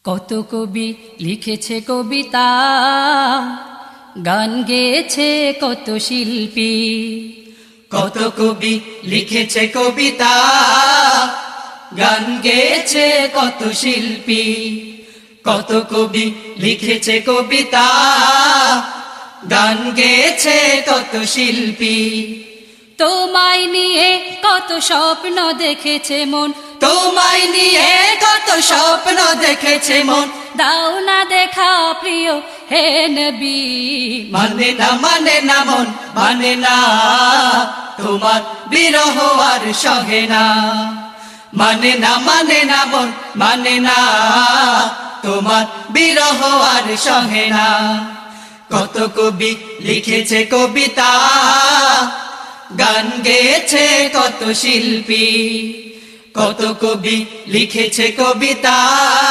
কত কবি লিখেছে কবিতা, গান গেয়েছে কত শিল্পী। কত কবি লিখেছে কবিতা, গান গেয়েছে কত শিল্পী। কত কবি লিখেছে কবিতা, গান গেয়েছে কত শিল্পী। তোমায় নিয়ে কত স্বপ্ন দেখেছে মন, তোমায় নিয়ে কত স্বপ্ন দেখেছে মন। দাও না দেখা প্রিয় হে নবী। মানে না মন মানে না, তোমার বিরহ আর সহে না। মানে না মন মানে না, তোমার বিরহ আর সহে না। কত কবি লিখেছে কবিতা, গান গেয়েছে কত শিল্পী। কত কবি লিখেছে কবিতা।